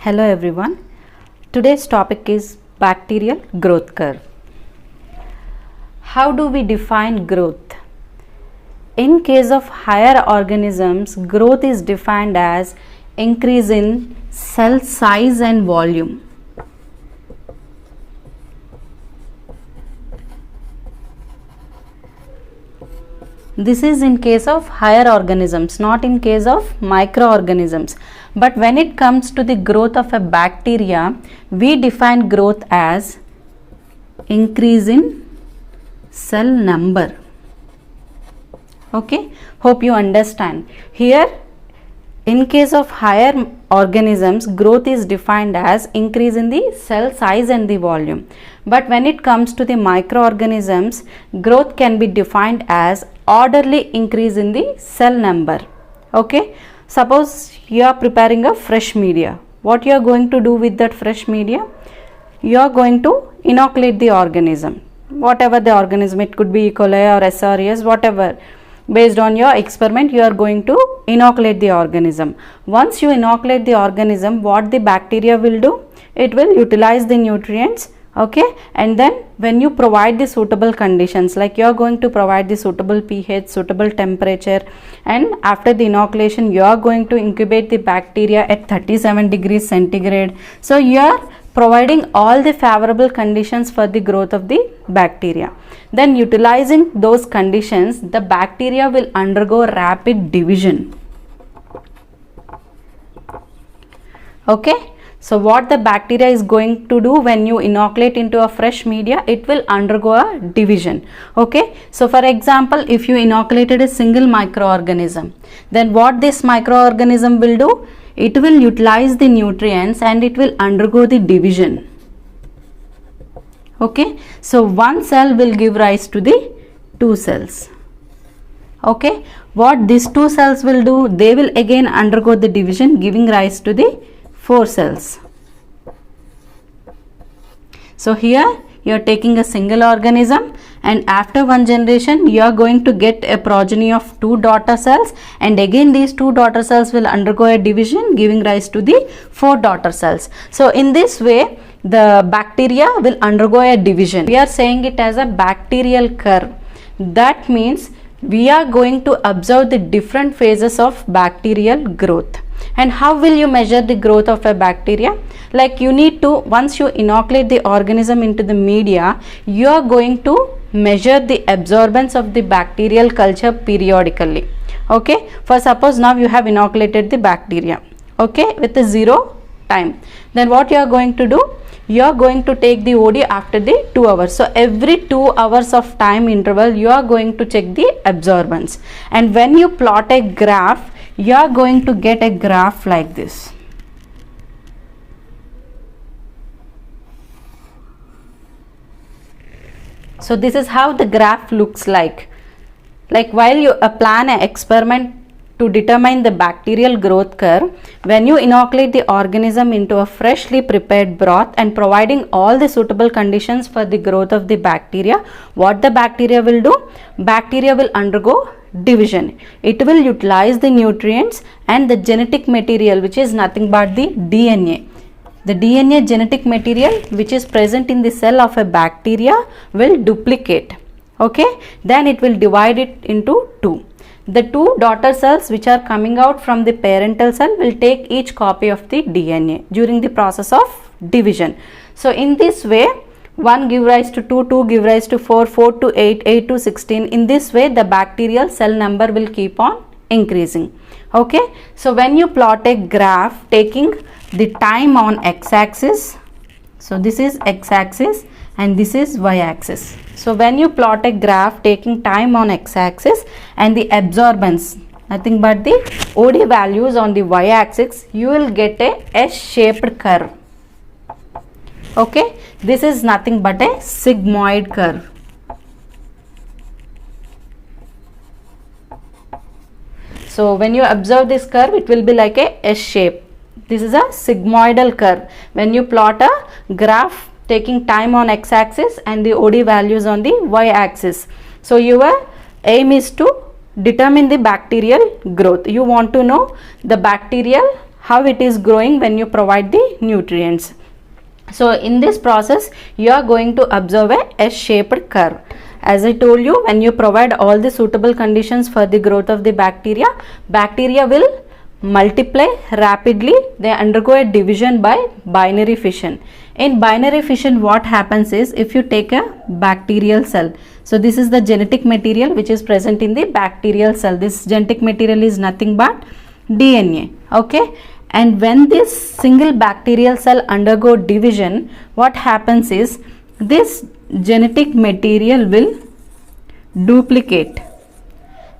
Hello everyone. Today's topic is bacterial growth curve. How do we define growth? In case of higher organisms, growth is defined as increase in cell size and volume. This is in case of higher organisms, not in case of microorganisms. But when it comes to the growth of a bacteria, we define growth as increase in cell number. Okay, hope you understand. Here, in case of higher organisms, growth is defined as increase in the cell size and the volume. But when it comes to the microorganisms, growth can be defined as orderly increase in the cell number. Okay, suppose you are preparing a fresh media. What you are going to do with that fresh media? You are going to inoculate the organism. Whatever the organism, it could be E. coli or SREs, whatever. Based on your experiment, you are going to inoculate the organism. Once you inoculate the organism, what the bacteria will do? It will utilize the nutrients. Okay, and then when you provide the suitable conditions, like you are going to provide the suitable pH, suitable temperature, and after the inoculation you are going to incubate the bacteria at 37 degrees centigrade. So you are providing all the favorable conditions for the growth of the bacteria. Then utilizing those conditions, the bacteria will undergo rapid division. Okay, so what the bacteria is going to do when you inoculate into a fresh media, it will undergo a division. Okay, so for example, if you inoculated a single microorganism, then what this microorganism will do? It will utilize the nutrients and it will undergo the division. Okay, so one cell will give rise to the two cells. Okay, what these two cells will do? They will again undergo the division, giving rise to the 4 cells. So here you are taking a single organism, and after one generation you are going to get a progeny of 2 daughter cells, and again these 2 daughter cells will undergo a division, giving rise to the 4 daughter cells. So in this way the bacteria will undergo a division. We are saying it as a bacterial curve. That means we are going to observe the different phases of bacterial growth. And how will you measure the growth of a bacteria? Like you need to, once you inoculate the organism into the media, you are going to measure the absorbance of the bacterial culture periodically. Okay, for suppose now you have inoculated the bacteria, okay, with a 0 time. Then what you are going to do? You are going to take the OD after the 2 hours. So every 2 hours of time interval you are going to check the absorbance. And when you plot a graph, you are going to get a graph like this. So this is how the graph looks like. Like while you plan an experiment to determine the bacterial growth curve, when you inoculate the organism into a freshly prepared broth and providing all the suitable conditions for the growth of the bacteria, what the bacteria will do? Bacteria will undergo division. It will utilize the nutrients and the genetic material, which is nothing but the DNA. The DNA genetic material which is present in the cell of a bacteria will duplicate. Okay, then it will divide it into 2. The 2 daughter cells which are coming out from the parental cell will take each copy of the DNA during the process of division. So in this way, 1 give rise to 2, 2 give rise to 4, 4 to 8, 8 to 16. In this way the bacterial cell number will keep on increasing. Okay, so when you plot a graph taking the time on x-axis, so this is x-axis and this is y-axis. So when you plot a graph taking time on x-axis and the absorbance, nothing but the OD values on the y-axis, you will get a S-shaped curve. Okay, this is nothing but a sigmoid curve. So when you observe this curve, it will be like a S shape. This is a sigmoidal curve. When you plot a graph taking time on x-axis and the OD values on the y-axis. So your aim is to determine the bacterial growth. You want to know the bacterial how it is growing when you provide the nutrients. So in this process you are going to observe a S-shaped curve. As I told you, when you provide all the suitable conditions for the growth of the bacteria, bacteria will multiply rapidly. They undergo a division by binary fission. In binary fission, what happens is, if you take a bacterial cell, so this is the genetic material which is present in the bacterial cell. This genetic material is nothing but DNA. Okay, and when this single bacterial cell undergo division, what happens is, this genetic material will duplicate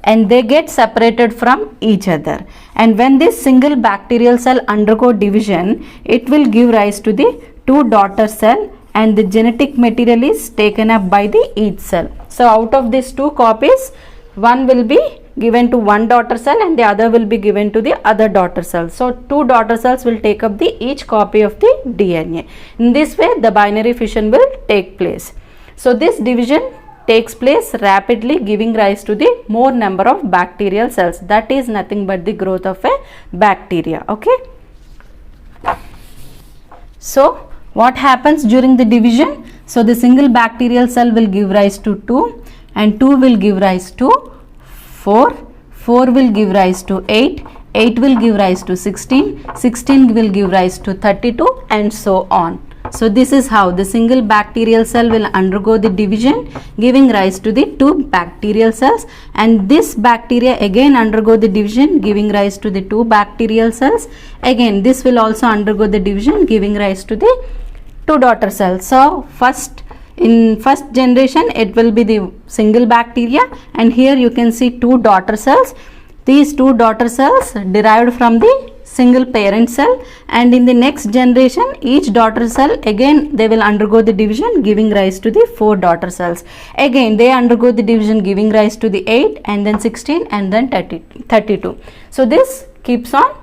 and they get separated from each other. And when this single bacterial cell undergo division, it will give rise to the two daughter cell, and the genetic material is taken up by the each cell. So out of these two copies, one will be given to one daughter cell and the other will be given to the other daughter cell. So two daughter cells will take up the each copy of the DNA. In this way the binary fission will take place. So this division takes place rapidly, giving rise to the more number of bacterial cells. That is nothing but the growth of a bacteria. Okay. So what happens during the division? So the single bacterial cell will give rise to 2, and 2 will give rise to 4, 4 will give rise to 8, 8 will give rise to 16, 16 will give rise to 32, and so on. So this is how the single bacterial cell will undergo the division, giving rise to the two bacterial cells, and this bacteria again undergo the division, giving rise to the two bacterial cells. Again this will also undergo the division, giving rise to the two daughter cells. So in first generation it will be the single bacteria, and here you can see two daughter cells. These two daughter cells derived from the single parent cell, and in the next generation each daughter cell again they will undergo the division, giving rise to the four daughter cells. Again they undergo the division, giving rise to the 8 and then 16 and then 32. So this keeps on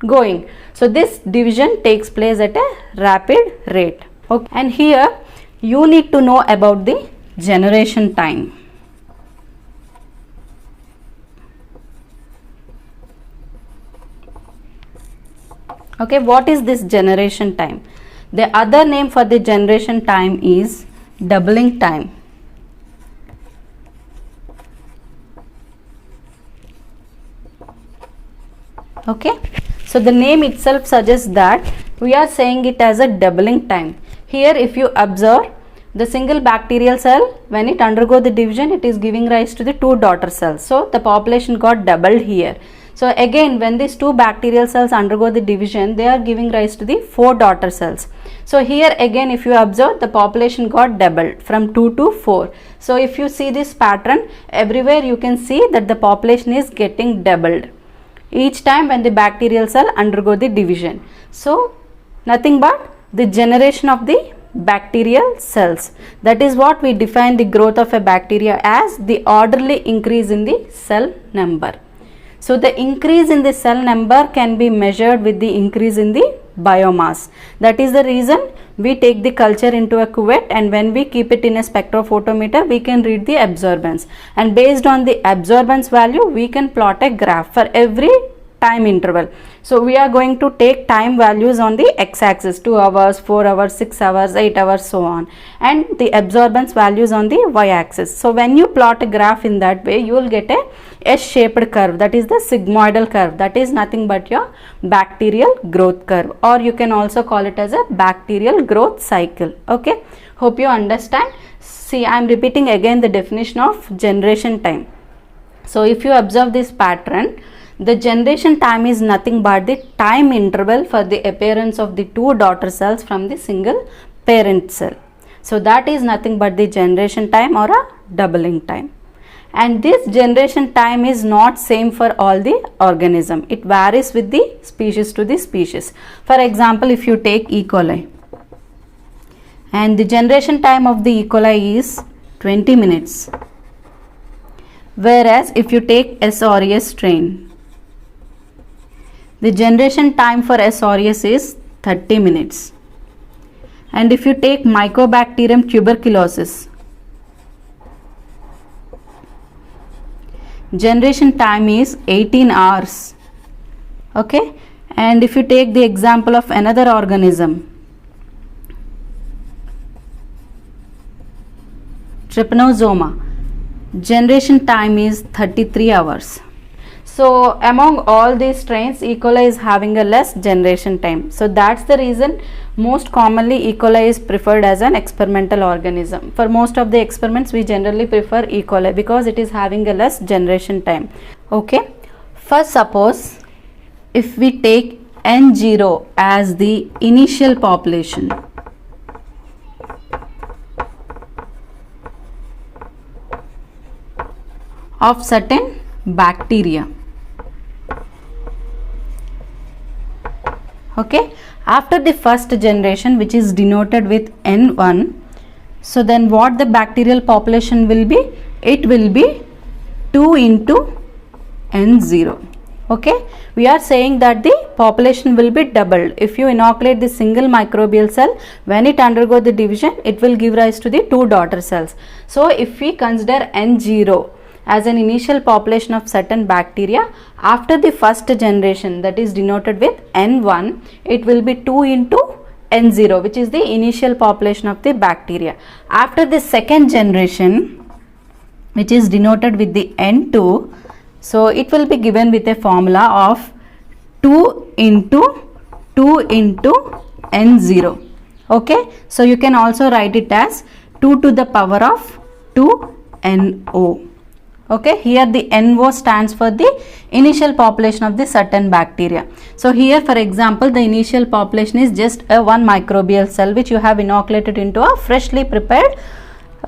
going. So this division takes place at a rapid rate. Okay. And here you need to know about the generation time. Okay, what is this generation time? The other name for the generation time is doubling time. Okay, so the name itself suggests that we are saying it as a doubling time. Here if you observe, the single bacterial cell, when it undergo the division, it is giving rise to the two daughter cells. So the population got doubled here. So again when these two bacterial cells undergo the division, they are giving rise to the four daughter cells. So here again if you observe, the population got doubled from 2 to 4. So if you see this pattern, everywhere you can see that the population is getting doubled each time when the bacterial cell undergo the division. So nothing but the generation of the bacterial cells. That is what we define the growth of a bacteria as, the orderly increase in the cell number. So the increase in the cell number can be measured with the increase in the biomass. That is the reason we take the culture into a cuvette, and when we keep it in a spectrophotometer, we can read the absorbance, and based on the absorbance value we can plot a graph for every time interval. So we are going to take time values on the x-axis, 2 hours, 4 hours, 6 hours, 8 hours, so on, and the absorbance values on the y-axis. So when you plot a graph in that way, you will get a S-shaped curve, that is the sigmoidal curve. That is nothing but your bacterial growth curve, or you can also call it as a bacterial growth cycle. Okay, hope you understand. See, I am repeating again the definition of generation time. So if you observe this pattern, the generation time is nothing but the time interval for the appearance of the two daughter cells from the single parent cell. So that is nothing but the generation time or a doubling time. And this generation time is not same for all the organism. It varies with the species to the species. For example, if you take E. coli, and the generation time of the E. coli is 20 minutes. Whereas if you take S. aureus strain, the generation time for S. aureus is 30 minutes. And if you take Mycobacterium tuberculosis, generation time is 18 hours. Okay, And if you take the example of another organism, Trypanosoma, generation time is 33 hours. So among all these strains, E. coli is having a less generation time. So that's the reason most commonly E. coli is preferred as an experimental organism. For most of the experiments, we generally prefer E. coli because it is having a less generation time. Okay. First, suppose if we take N0 as the initial population, of certain bacteria. Okay, after the first generation, which is denoted with N1, so then what the bacterial population will be? It will be 2 into N0. Okay, we are saying that the population will be doubled. If you inoculate the single microbial cell, when it undergo the division, it will give rise to the 2 daughter cells. So if we consider N0 as an initial population of certain bacteria, after the first generation, that is denoted with N1, it will be 2 into N0, which is the initial population of the bacteria. After the second generation, which is denoted with the N2, so it will be given with a formula of 2 into N0. Okay, so you can also write it as 2 to the power of 2NO. Okay, here the NO stands for the initial population of the certain bacteria. So here, for example, the initial population is just a 1 microbial cell which you have inoculated into a freshly prepared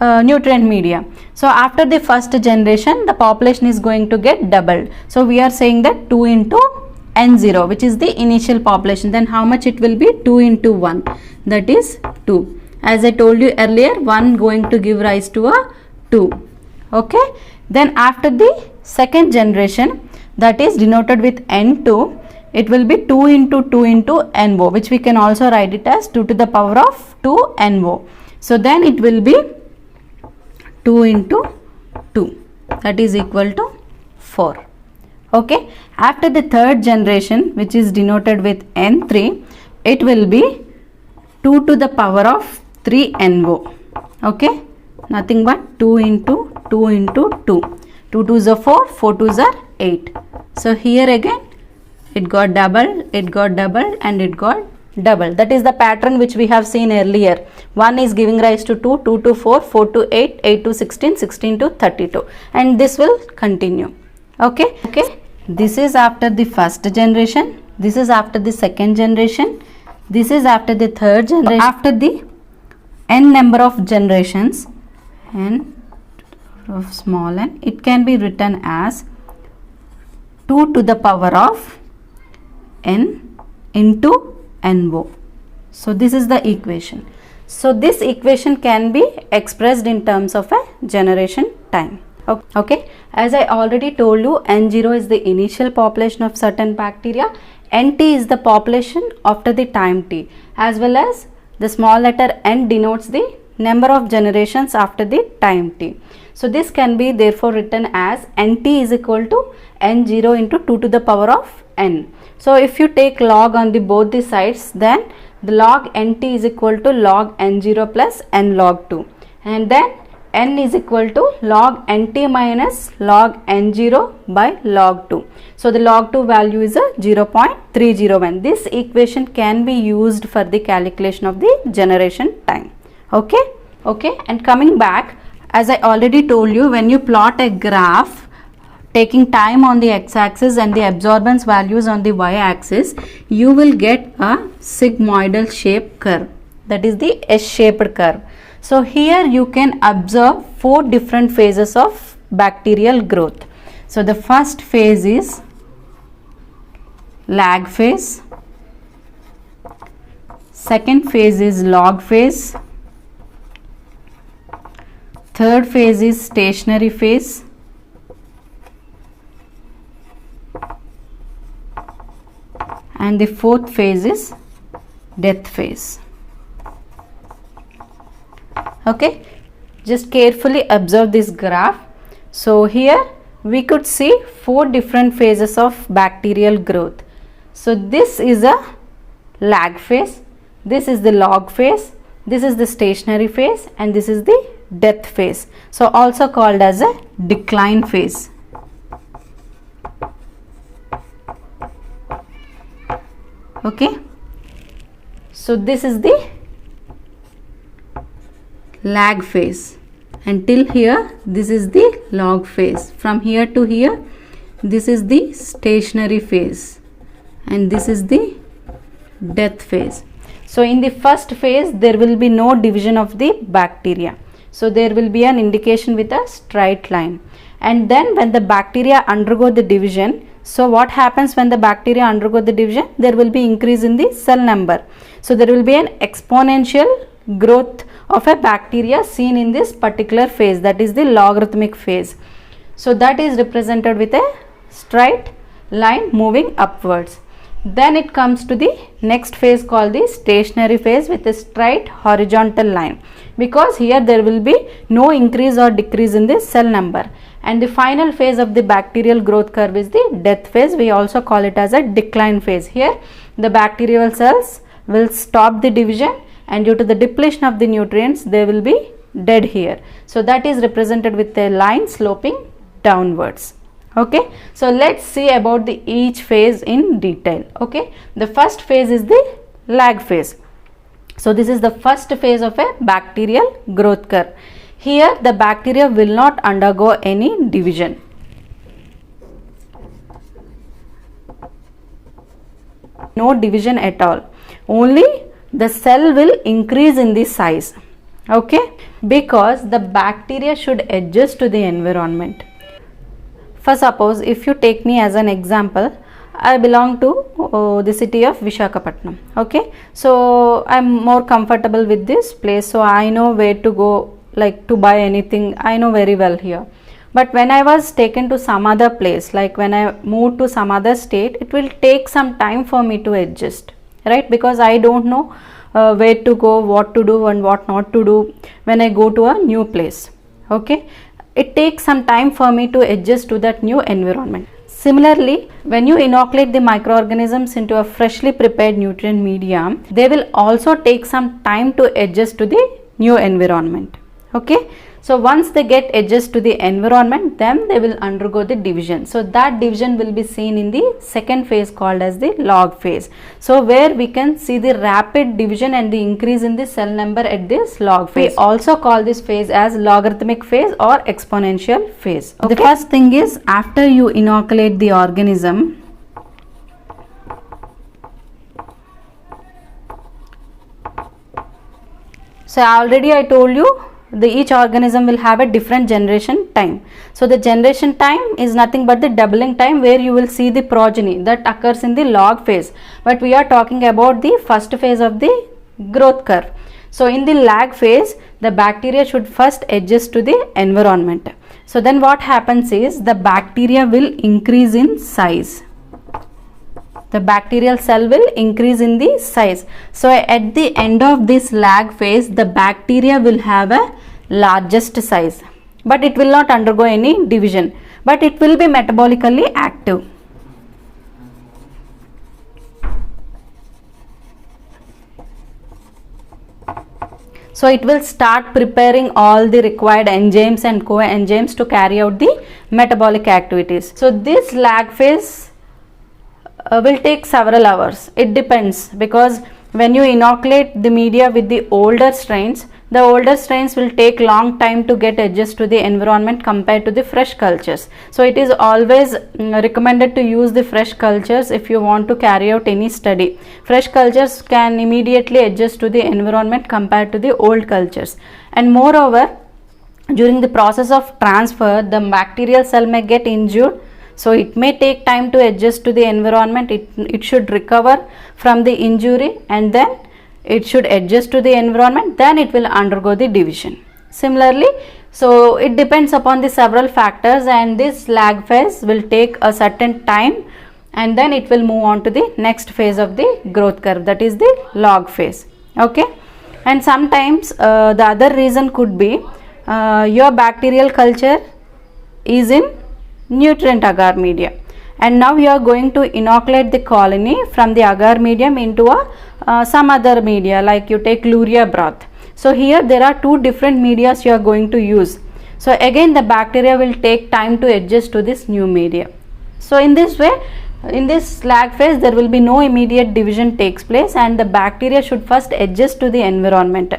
nutrient media. So after the first generation, the population is going to get doubled. So we are saying that 2 into N0, which is the initial population. Then how much it will be? 2 into 1, that is 2. As I told you earlier, 1 going to give rise to a 2. Okay. Then after the second generation, that is denoted with N2, it will be 2 into NO, which we can also write it as 2 to the power of 2 NO. So then it will be 2 into 2, that is equal to 4. Okay. After the third generation, which is denoted with N3, it will be 2 to the power of 3 NO. Okay. Nothing but 2 into 2. 2 2s are 4, 4 2s are 8. So here again it got doubled, and it got doubled. That is the pattern which we have seen earlier. 1 is giving rise to 2, 2 to 4, 4 to 8, 8 to 16, 16 to 32, and this will continue. Okay. This is after the first generation. This is after the second generation. This is after the third generation. After the n number of generations, n of small n, it can be written as 2 to the power of n into NO. So this is the equation. So this equation can be expressed in terms of a generation time. Okay, as I already told you, N0 is the initial population of certain bacteria, NT is the population after the time t, as well as the small letter n denotes the number of generations after the time t. So this can be therefore written as NT is equal to N0 into 2 to the power of n. So if you take log on both the sides, then the log NT is equal to log N0 plus n log 2, and then n is equal to log NT minus log N0 by log 2. So the log 2 value is a 0.301. This equation can be used for the calculation of the generation time. Okay, and coming back, as I already told you, when you plot a graph taking time on the x-axis and the absorbance values on the y-axis, you will get a sigmoidal shape curve, that is the S-shaped curve. So here you can observe 4 different phases of bacterial growth. So the first phase is lag phase, second phase is log phase, third phase is stationary phase, and the fourth phase is death phase. Okay, just carefully observe this graph. So here we could see 4 different phases of bacterial growth. So this is a lag phase, this is the log phase, this is the stationary phase, and this is the death phase. So also called as a decline phase. Okay, so this is the lag phase, and till here this is the log phase. From here to here this is the stationary phase, and this is the death phase. So in the first phase there will be no division of the bacteria, so there will be an indication with a straight line. And then when the bacteria undergo the division, so what happens when the bacteria undergo the division? There will be increase in the cell number. So there will be an exponential growth of a bacteria seen in this particular phase, that is the logarithmic phase. So that is represented with a straight line moving upwards. Then it comes to the next phase called the stationary phase with a straight horizontal line, because here there will be no increase or decrease in the cell number. And the final phase of the bacterial growth curve is the death phase. We also call it as a decline phase. Here the bacterial cells will stop the division, and due to the depletion of the nutrients they will be dead here. So that is represented with a line sloping downwards. Okay, so let's see about the each phase in detail. Okay, the first phase is the lag phase. So this is the first phase of a bacterial growth curve. Here the bacteria will not undergo any division. No division at all. Only the cell will increase in the size. Okay, because the bacteria should adjust to the environment. For suppose if you take me as an example, I belong to the city of Visakhapatnam. Okay, so I am more comfortable with this place, so I know where to go, like to buy anything, I know very well here. But when I was taken to some other place, like when I moved to some other state, it will take some time for me to adjust, right? Because I don't know where to go, what to do and what not to do when I go to a new place. Okay, it takes some time for me to adjust to that new environment. Similarly, when you inoculate the microorganisms into a freshly prepared nutrient medium, they will also take some time to adjust to the new environment. Okay, so once they get adjust to the environment, then they will undergo the division. So that division will be seen in the second phase called as the log phase. So where we can see the rapid division and the increase in the cell number at this log phase. We also call this phase as logarithmic phase or exponential phase. Okay. The first thing is, after you inoculate the organism, so already I told you each organism will have a different generation time. So the generation time is nothing but the doubling time where you will see the progeny that occurs in the log phase. But we are talking about the first phase of the growth curve. So in the lag phase, the bacteria should first adjust to the environment. So then what happens is, the bacteria will increase in size. The bacterial cell will increase in the size. So at the end of this lag phase, the bacteria will have a largest size, but it will not undergo any division, but it will be metabolically active. So it will start preparing all the required enzymes and coenzymes to carry out the metabolic activities. So this lag phase will take several hours. It depends, because when you inoculate the media with the older strains will take long time to get adjust to the environment compared to the fresh cultures. So it is always recommended to use the fresh cultures if you want to carry out any study. Fresh cultures can immediately adjust to the environment compared to the old cultures. And moreover, during the process of transfer, the bacterial cell may get injured. So it may take time to adjust to the environment. It should recover from the injury, and then it should adjust to the environment, then it will undergo the division. Similarly, so it depends upon the several factors, and this lag phase will take a certain time, and then it will move on to the next phase of the growth curve, that is the log phase. Okay, and sometimes the other reason could be your bacterial culture is in nutrient agar media, and now you are going to inoculate the colony from the agar medium into a some other media, like you take luria broth. So here there are two different medias you are going to use. So again the bacteria will take time to adjust to this new media. So in this way, in this lag phase, there will be no immediate division takes place, and the bacteria should first adjust to the environment.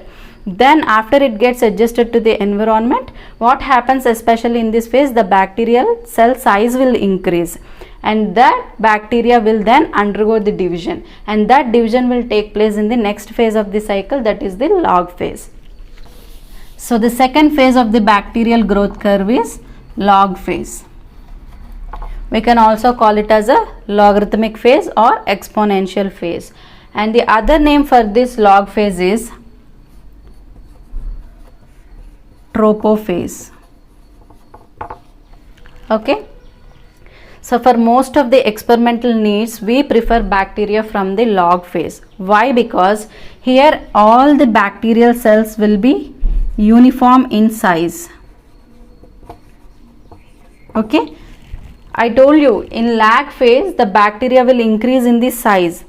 Then after it gets adjusted to the environment, what happens especially in this phase, the bacterial cell size will increase, and that bacteria will then undergo the division, and that division will take place in the next phase of the cycle, that is the log phase. So the second phase of the bacterial growth curve is log phase. We can also call it as a logarithmic phase or exponential phase, and the other name for this log phase is tropophase. Okay, so for most of the experimental needs we prefer bacteria from the log phase. Why? Because here all the bacterial cells will be uniform in size. Okay, I told you in lag phase the bacteria will increase in the size,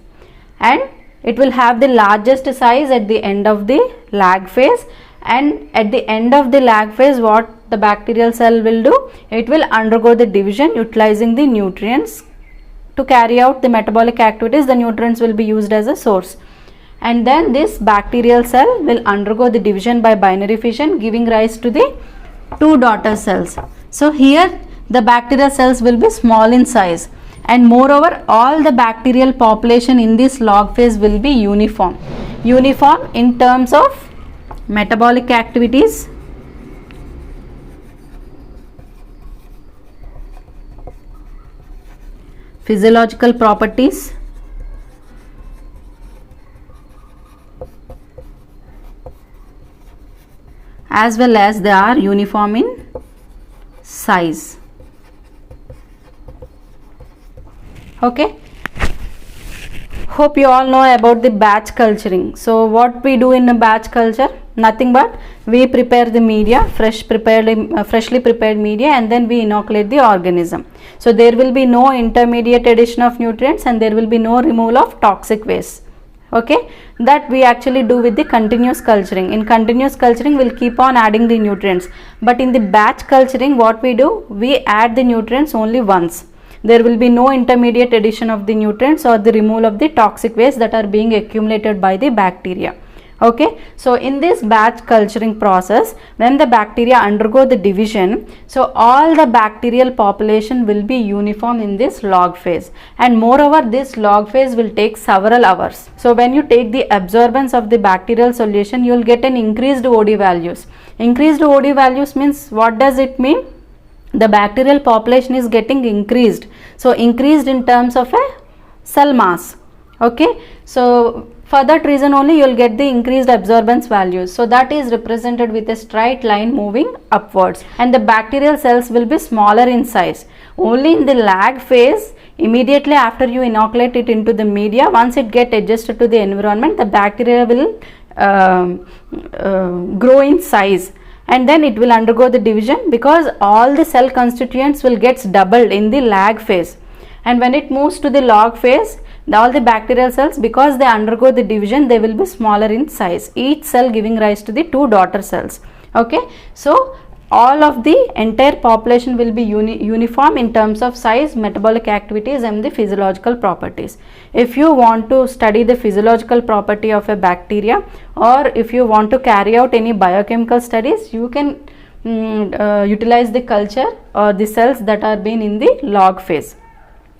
and it will have the largest size at the end of the lag phase, and at the end of the lag phase what the bacterial cell will do, it will undergo the division utilizing the nutrients to carry out the metabolic activities. The nutrients will be used as a source, and then this bacterial cell will undergo the division by binary fission, giving rise to the two daughter cells. So here the bacterial cells will be small in size, and moreover all the bacterial population in this log phase will be uniform in terms of metabolic activities, physiological properties, as well as they are uniform in size. Okay, hope you all know about the batch culturing. So what we do in a batch culture? Nothing but we prepare the media, freshly prepared media, and then we inoculate the organism. So there will be no intermediate addition of nutrients, and there will be no removal of toxic waste. Okay, that we actually do with the continuous culturing. In continuous culturing we'll keep on adding the nutrients, but in the batch culturing what we do, we add the nutrients only once. There will be no intermediate addition of the nutrients or the removal of the toxic waste that are being accumulated by the bacteria. Okay, so in this batch culturing process, when the bacteria undergo the division, so all the bacterial population will be uniform in this log phase, and moreover this log phase will take several hours. So when you take the absorbance of the bacterial solution, you will get an increased OD values. Increased OD values means, what does it mean? The bacterial population is getting increased, so increased in terms of a cell mass. Okay, so for that reason only you will get the increased absorbance values. So that is represented with a straight line moving upwards, and the bacterial cells will be smaller in size. Only in the lag phase, immediately after you inoculate it into the media, once it get adjusted to the environment, the bacteria will grow in size, and then it will undergo the division, because all the cell constituents will get doubled in the lag phase. And when it moves to the log phase, all the bacterial cells, because they undergo the division, they will be smaller in size, each cell giving rise to the two daughter cells. Okay, so all of the entire population will be uniform in terms of size, metabolic activities, and the physiological properties. If you want to study the physiological property of a bacteria, or if you want to carry out any biochemical studies, you can utilize the culture or the cells that are being in the log phase,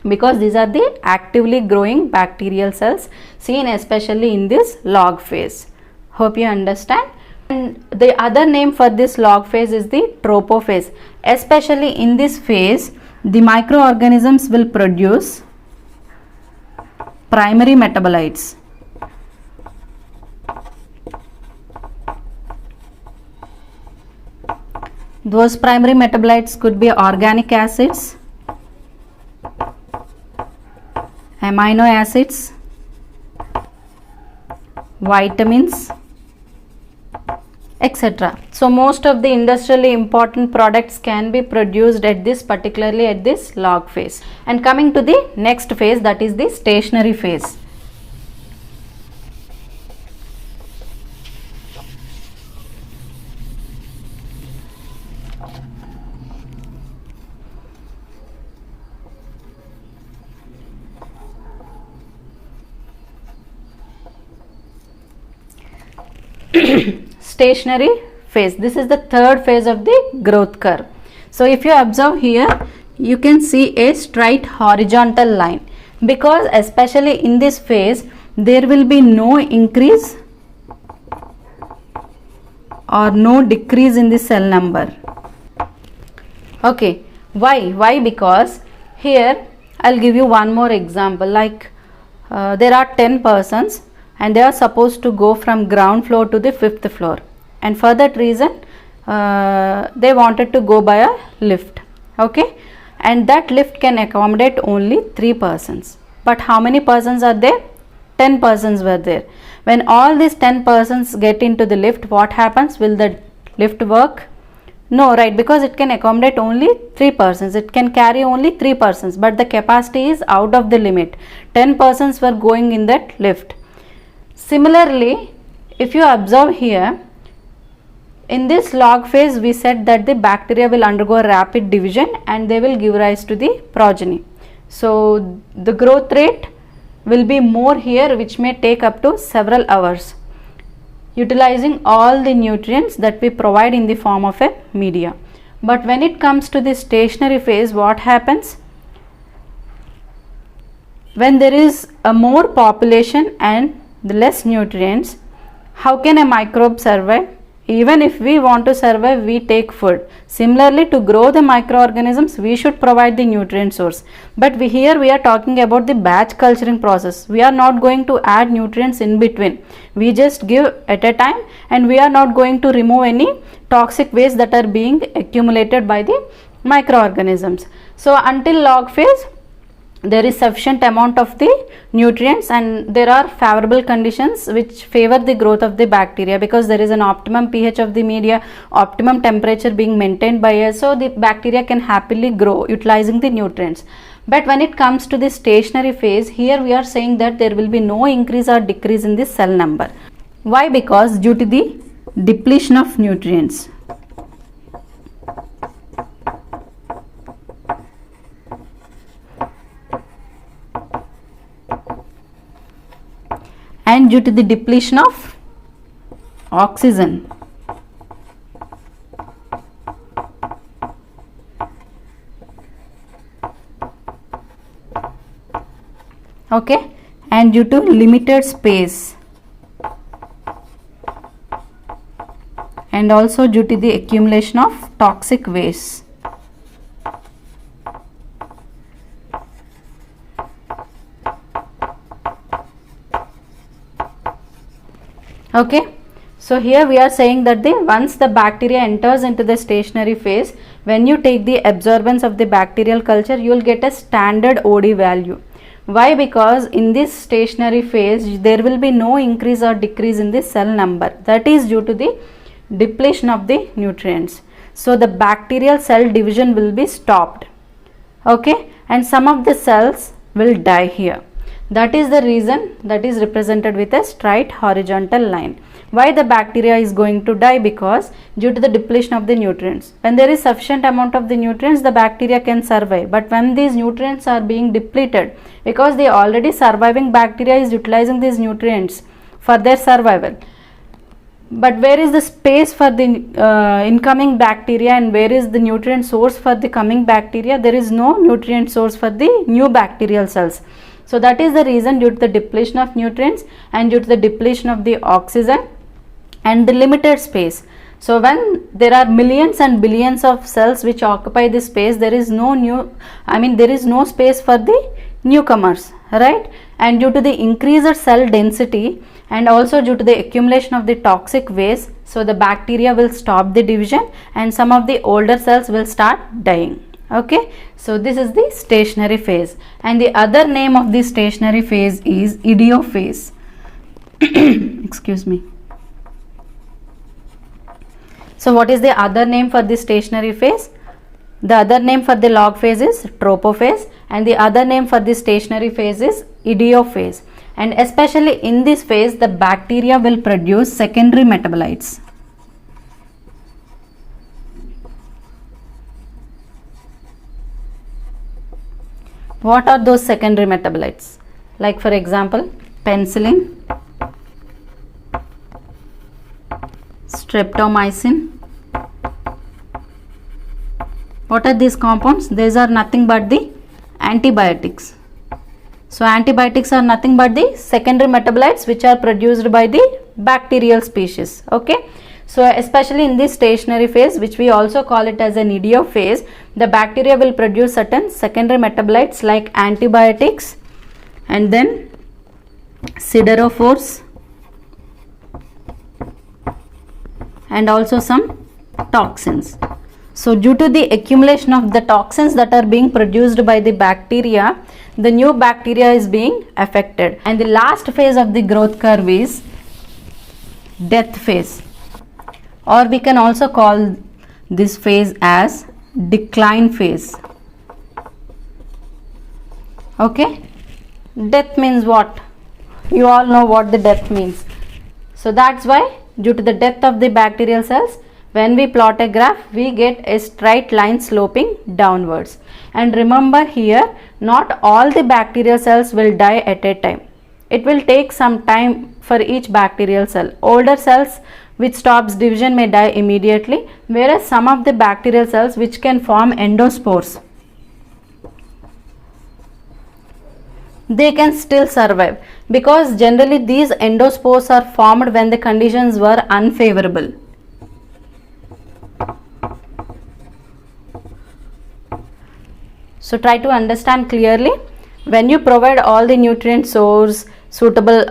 because these are the actively growing bacterial cells seen especially in this log phase. Hope you understand. And the other name for this log phase is the tropophase. Especially in this phase, the microorganisms will produce primary metabolites. Those primary metabolites could be organic acids, amino acids, vitamins, etc. So most of the industrially important products can be produced at this, particularly at this log phase. And coming to the next phase, that is the stationary phase. Stationary phase. This is the third phase of the growth curve. So if you observe here, you can see a straight horizontal line, because especially in this phase there will be no increase or no decrease in the cell number. Okay, why? Because here I'll give you one more example. Like there are 10 persons and they are supposed to go from ground floor to the 5th floor, and for that reason they wanted to go by a lift. Okay, and that lift can accommodate only 3 persons. But how many persons are there? 10 persons were there. When all these 10 persons get into the lift, what happens? Will the lift work? No, right, because it can accommodate only 3 persons. It can carry only 3 persons, but the capacity is out of the limit. 10 persons were going in that lift. Similarly, if you observe here, in this log phase we said that the bacteria will undergo a rapid division and they will give rise to the progeny. So the growth rate will be more here, which may take up to several hours, utilizing all the nutrients that we provide in the form of a media. But when it comes to the stationary phase, what happens? When there is a more population and the less nutrients, how can a microbe survive? Even if we want to survive, we take food. Similarly, to grow the microorganisms, we should provide the nutrient source. But here we are talking about the batch culturing process. We are not going to add nutrients in between. We just give at a time, and we are not going to remove any toxic waste that are being accumulated by the microorganisms. So until log phase, there is sufficient amount of the nutrients and there are favorable conditions which favor the growth of the bacteria, because there is an optimum pH of the media, optimum temperature being maintained by us, so the bacteria can happily grow utilizing the nutrients. But when it comes to the stationary phase, here we are saying that there will be no increase or decrease in the cell number. Why? Because due to the depletion of nutrients. And due to the depletion of oxygen. Okay, and due to limited space, and also due to the accumulation of toxic waste. Okay, so here we are saying that once the bacteria enters into the stationary phase, when you take the absorbance of the bacterial culture, you will get a standard OD value. Why? Because in this stationary phase there will be no increase or decrease in the cell number. That is due to the depletion of the nutrients. So the bacterial cell division will be stopped. Okay, and some of the cells will die here. That is the reason that is represented with a straight horizontal line. Why the bacteria is going to die? Because due to the depletion of the nutrients. When there is sufficient amount of the nutrients, the bacteria can survive. But when these nutrients are being depleted, because the already surviving bacteria is utilizing these nutrients for their survival. But where is the space for the incoming bacteria, and where is the nutrient source for the coming bacteria? There is no nutrient source for the new bacterial cells. So that is the reason, due to the depletion of nutrients and due to the depletion of the oxygen and the limited space. So when there are millions and billions of cells which occupy the space, there is no space for the newcomers, right? And due to the increased cell density and also due to the accumulation of the toxic waste, so the bacteria will stop the division and some of the older cells will start dying. Okay, so this is the stationary phase, and the other name of the stationary phase is idiophase. Excuse me. So what is the other name for the stationary phase? The other name for the log phase is tropophase, and the other name for the stationary phase is idiophase. And especially in this phase, the bacteria will produce secondary metabolites. What are those secondary metabolites? Like for example, penicillin, streptomycin. What are these compounds? These are nothing but the antibiotics. So antibiotics are nothing but the secondary metabolites which are produced by the bacterial species. Okay. So especially in this stationary phase, which we also call it as an idiophase, the bacteria will produce certain secondary metabolites like antibiotics and then siderophores and also some toxins. So due to the accumulation of the toxins that are being produced by the bacteria, the new bacteria is being affected. And the last phase of the growth curve is death phase, or we can also call this phase as decline phase. Okay, death means what? You all know what the death means. So that's why due to the death of the bacterial cells, when we plot a graph, we get a straight line sloping downwards. And remember here, not all the bacterial cells will die at a time. It will take some time for each bacterial cell. Older cells which stops division may die immediately, whereas some of the bacterial cells which can form endospores, they can still survive, because generally these endospores are formed when the conditions were unfavorable. So try to understand clearly. When you provide all the nutrient source, suitable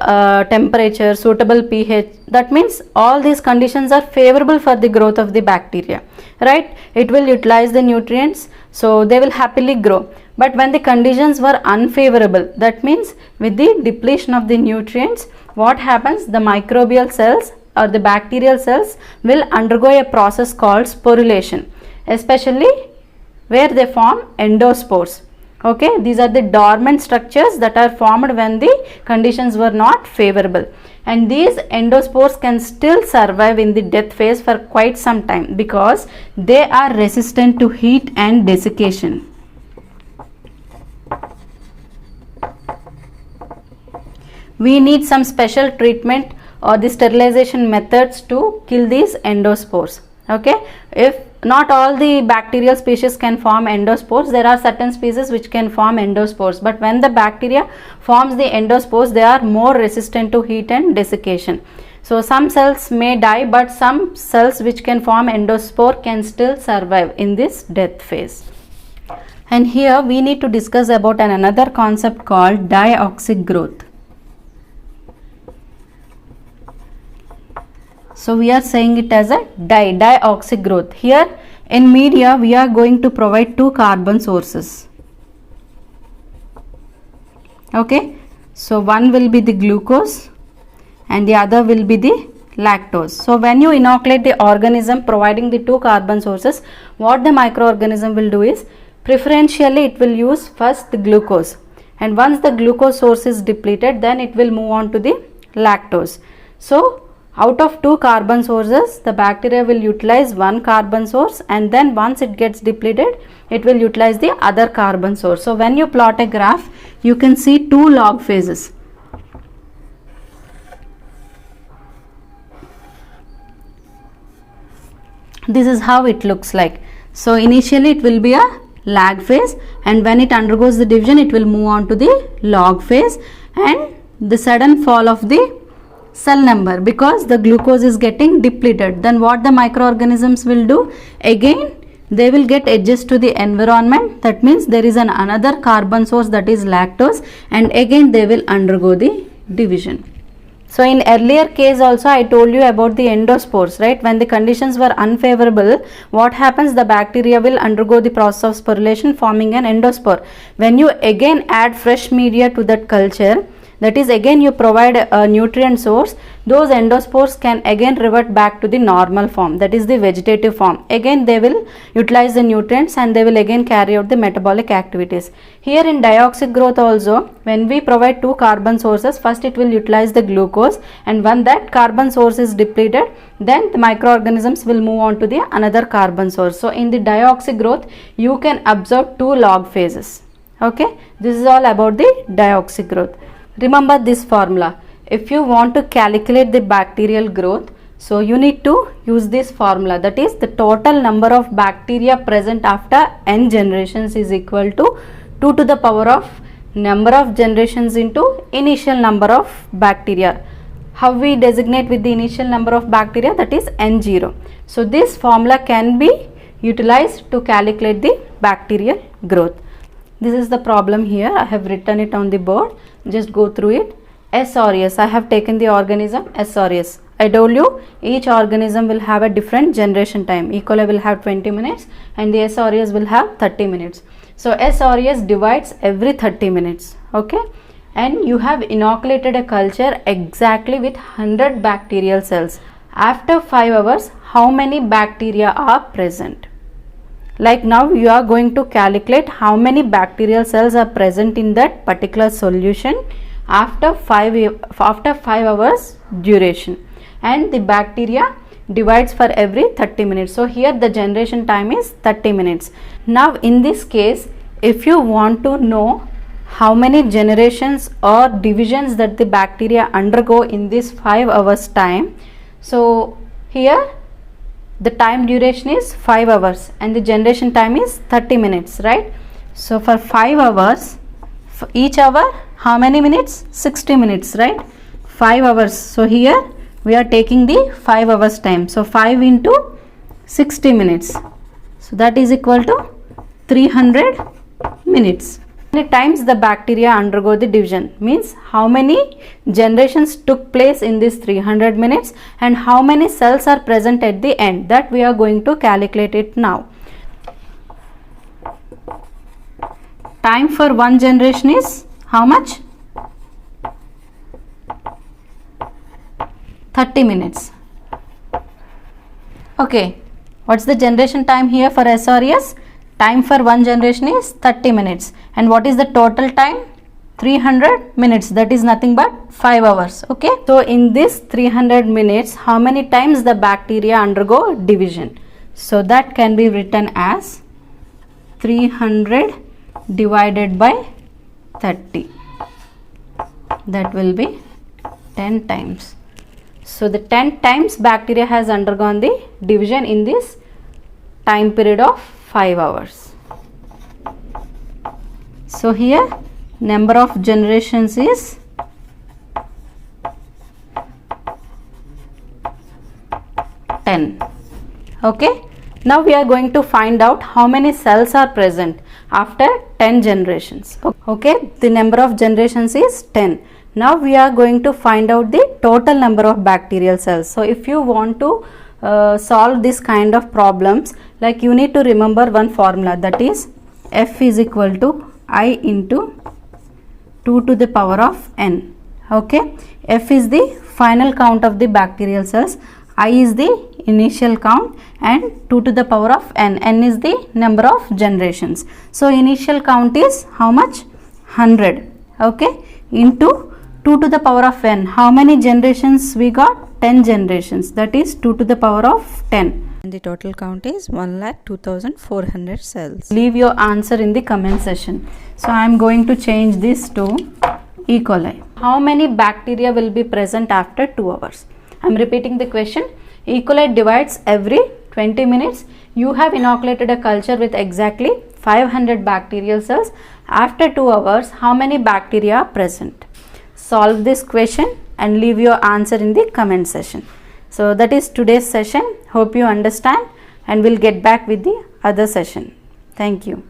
temperature, suitable pH, that means all these conditions are favorable for the growth of the bacteria, right? It will utilize the nutrients, so they will happily grow. But when the conditions were unfavorable, that means with the depletion of the nutrients, what happens? The microbial cells or the bacterial cells will undergo a process called sporulation, especially where they form endospores. Okay, these are the dormant structures that are formed when the conditions were not favorable, and these endospores can still survive in the death phase for quite some time because they are resistant to heat and desiccation. We need some special treatment or the sterilization methods to kill these endospores. Okay, if not all the bacterial species can form endospores, there are certain species which can form endospores, but when the bacteria forms the endospores, they are more resistant to heat and desiccation. So some cells may die, but some cells which can form endospore can still survive in this death phase. And here we need to discuss about another concept called dioxic growth. So we are saying it as a dioxic growth. Here in media we are going to provide two carbon sources. Okay, so one will be the glucose and the other will be the lactose. So when you inoculate the organism providing the two carbon sources, what the microorganism will do is preferentially it will use first the glucose, and once the glucose source is depleted, then it will move on to the lactose. So out of two carbon sources, the bacteria will utilize one carbon source, and then once it gets depleted, it will utilize the other carbon source. So when you plot a graph, you can see two log phases. This is how it looks like. So initially it will be a lag phase, and when it undergoes the division, it will move on to the log phase, and the sudden fall of the cell number because the glucose is getting depleted. Then what the microorganisms will do? Again they will get adjust to the environment. That means there is another carbon source, that is lactose, and again they will undergo the division. So in earlier case also I told you about the endospores, right? When the conditions were unfavorable, what happens? The bacteria will undergo the process of sporulation, forming an endospore. When you again add fresh media to that culture, that is again you provide a nutrient source, those endospores can again revert back to the normal form, that is the vegetative form. Again they will utilize the nutrients and they will again carry out the metabolic activities. Here in dioxic growth also, when we provide two carbon sources, first it will utilize the glucose, and when that carbon source is depleted, then the microorganisms will move on to the another carbon source. So in the dioxic growth you can observe two log phases. Okay, this is all about the dioxic growth. Remember this formula. If you want to calculate the bacterial growth, so you need to use this formula, that is the total number of bacteria present after n generations is equal to 2 to the power of number of generations into initial number of bacteria. How we designate with the initial number of bacteria, that is n0. So this formula can be utilized to calculate the bacterial growth. This is the problem here. I have written it on the board. Just go through it. S or S. I have taken the organism S or S. I told you each organism will have a different generation time. E. coli will have 20 minutes and the S or S will have 30 minutes. So S or S divides every 30 minutes. Okay. And you have inoculated a culture exactly with 100 bacterial cells. After 5 hours, how many bacteria are present? Like now you are going to calculate how many bacterial cells are present in that particular solution after 5 hours duration, and the bacteria divides for every 30 minutes. So here the generation time is 30 minutes. Now in this case, if you want to know how many generations or divisions that the bacteria undergo in this 5 hours time, so here the time duration is 5 hours and the generation time is 30 minutes, right? So for 5 hours, for each hour how many minutes? 60 minutes, right? 5 hours. So here we are taking the 5 hours time. So 5 into 60 minutes. So that is equal to 300 minutes. How many times the bacteria undergo the division, means how many generations took place in this 300 minutes and how many cells are present at the end, that we are going to calculate it now. Time for one generation is how much? 30 minutes. Okay, what's the generation time here for S or S? Time for one generation is 30 minutes. And what is the total time? 300 minutes. That is nothing but 5 hours. Okay. So in this 300 minutes, how many times the bacteria undergo division? So that can be written as 300 divided by 30. That will be 10 times. So the 10 times bacteria has undergone the division in this time period of 5 hours. So here number of generations is 10. Okay. Now we are going to find out how many cells are present after 10 generations. Okay. The number of generations is 10. Now we are going to find out the total number of bacterial cells. So if you want to solve this kind of problems, like you need to remember one formula, that is F is equal to I into 2 to the power of n. Okay. F is the final count of the bacterial cells, I is the initial count, and 2 to the power of n. N is the number of generations. So initial count is how much? 100. Okay. Into 2 to the power of n. How many generations we got? 10 generations. That is 2 to the power of 10. And the total count is 1,02,400 cells. Leave your answer in the comment section. So I am going to change this to E. coli. How many bacteria will be present after 2 hours? I am repeating the question. E. coli divides every 20 minutes. You have inoculated a culture with exactly 500 bacterial cells. After 2 hours, how many bacteria are present? Solve this question and leave your answer in the comment section. So that is today's session. Hope you understand, and we'll get back with the other session. Thank you.